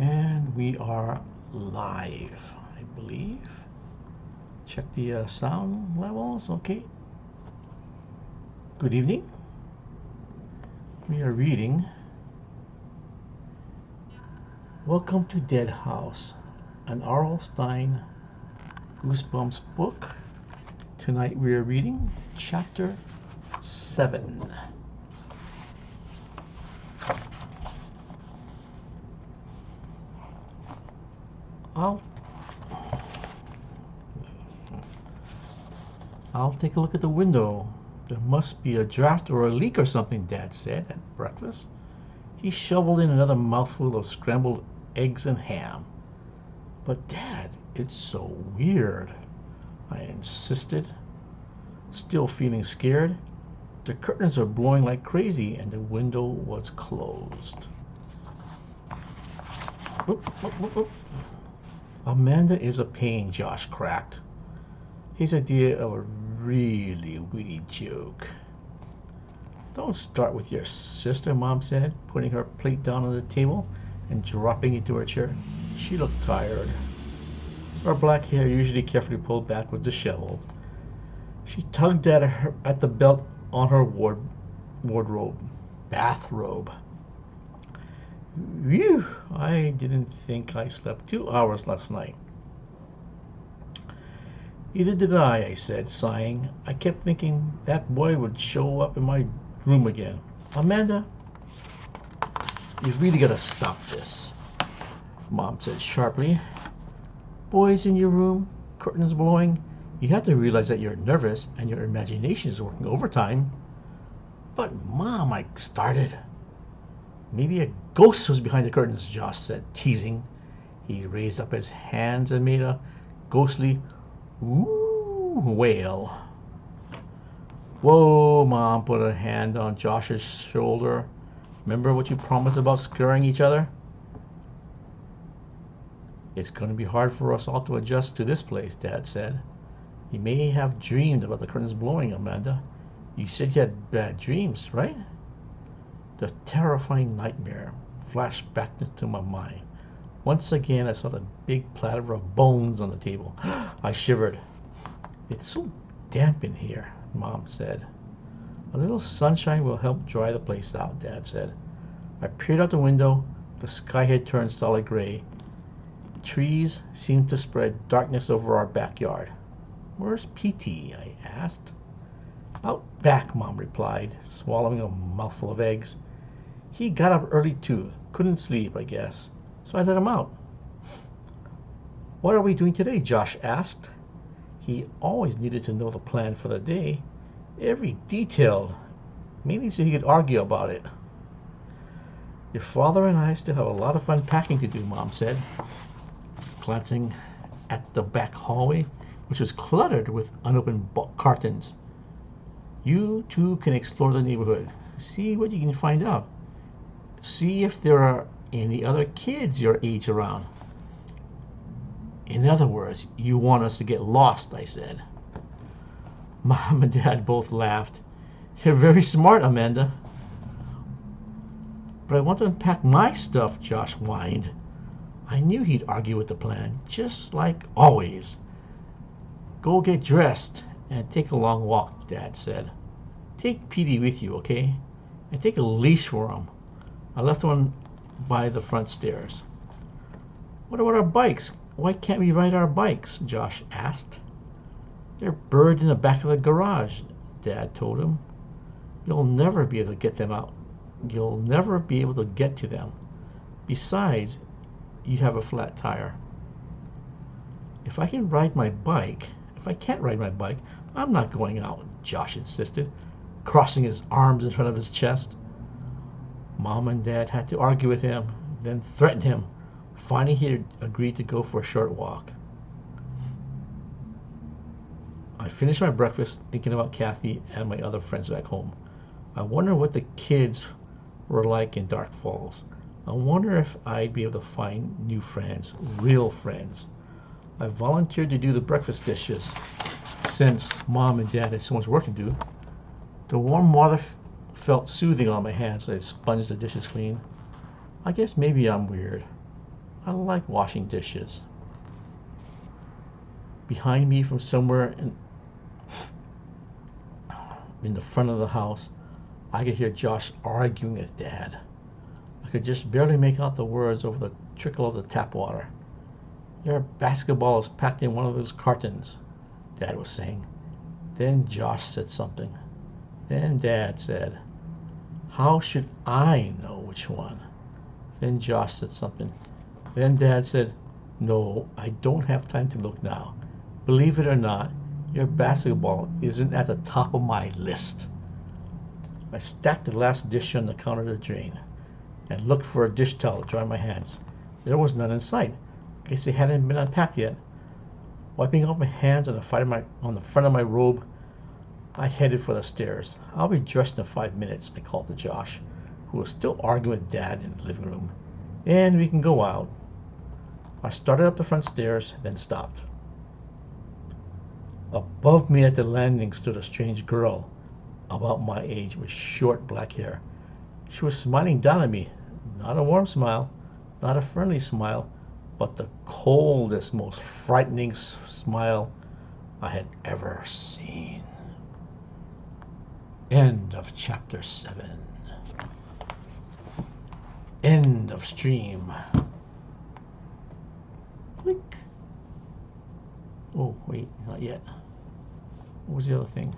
And we are live, I believe. Check the sound levels. Okay. Good evening. We are reading Welcome to Dead House, an R.L. Stine Goosebumps book. Tonight we are reading Chapter 7. I'll take a look at the window. There must be a draft or a leak or something, Dad said at breakfast. He shoveled in another mouthful of scrambled eggs and ham. But Dad, it's so weird, I insisted, still feeling scared. The curtains are blowing like crazy and the window was closed. Whoop, whoop, whoop, whoop. Amanda is a pain, Josh cracked. His idea of a really witty joke. Don't start with your sister, Mom said, putting her plate down on the table and dropping into her chair. She looked tired. Her black hair, usually carefully pulled back, was disheveled. She tugged at the belt on her bathrobe. Phew, I didn't think I slept 2 hours last night. Neither did I said, sighing. I kept thinking that boy would show up in my room again. Amanda, you've really got to stop this, Mom said sharply. Boys in your room, curtains blowing. You have to realize that you're nervous and your imagination is working overtime. But Mom, I started. Maybe a ghost was behind the curtains, Josh said, teasing. He raised up his hands and made a ghostly ooh wail. Whoa, Mom put a hand on Josh's shoulder. Remember what you promised about scaring each other? It's going to be hard for us all to adjust to this place, Dad said. You may have dreamed about the curtains blowing, Amanda. You said you had bad dreams, right? The terrifying nightmare flashed back into my mind. Once again, I saw the big platter of bones on the table. I shivered. It's so damp in here, Mom said. A little sunshine will help dry the place out, Dad said. I peered out the window. The sky had turned solid gray. Trees seemed to spread darkness over our backyard. Where's P.T.? I asked. Out back, Mom replied, swallowing a mouthful of eggs. He got up early too. Couldn't sleep, I guess. So I let him out. What are we doing today? Josh asked. He always needed to know the plan for the day. Every detail. Mainly so he could argue about it. Your father and I still have a lot of fun packing to do, Mom said, glancing at the back hallway, which was cluttered with unopened cartons. You two can explore the neighborhood. See what you can find out. See if there are any other kids your age around. In other words, you want us to get lost, I said. Mom and Dad both laughed. You're very smart, Amanda. But I want to unpack my stuff, Josh whined. I knew he'd argue with the plan, just like always. Go get dressed and take a long walk, Dad said. Take Petey with you, okay? And take a leash for him. I left one by the front stairs. What about our bikes? Why can't we ride our bikes? Josh asked. They're buried in the back of the garage, Dad told him. You'll never be able to get them out. You'll never be able to get to them. Besides, you have a flat tire. If I can't ride my bike, I'm not going out, Josh insisted, crossing his arms in front of his chest. Mom and Dad had to argue with him, then threaten him. Finally, he agreed to go for a short walk. I finished my breakfast thinking about Kathy and my other friends back home. I wonder what the kids were like in Dark Falls. I wonder if I'd be able to find new friends, real friends. I volunteered to do the breakfast dishes since Mom and Dad had so much work to do. The warm water felt soothing on my hands as I sponged the dishes clean. I guess maybe I'm weird. I like washing dishes. Behind me from somewhere in the front of the house, I could hear Josh arguing with Dad. I could just barely make out the words over the trickle of the tap water. Your basketball is packed in one of those cartons, Dad was saying. Then Josh said something. Then Dad said, how should I know which one? Then Josh said something. Then Dad said, no, I don't have time to look now. Believe it or not, your basketball isn't at the top of my list. I stacked the last dish on the counter of the drain and looked for a dish towel to dry my hands. There was none in sight. I guess they hadn't been unpacked yet. Wiping off my hands on the front of my robe, I headed for the stairs. I'll be dressed in 5 minutes, I called to Josh, who was still arguing with Dad in the living room. And we can go out. I started up the front stairs, then stopped. Above me at the landing stood a strange girl, about my age, with short black hair. She was smiling down at me, not a warm smile, not a friendly smile, but the coldest, most frightening smile I had ever seen. End of chapter 7. End of stream. Click. Oh, wait, not yet. What was the other thing?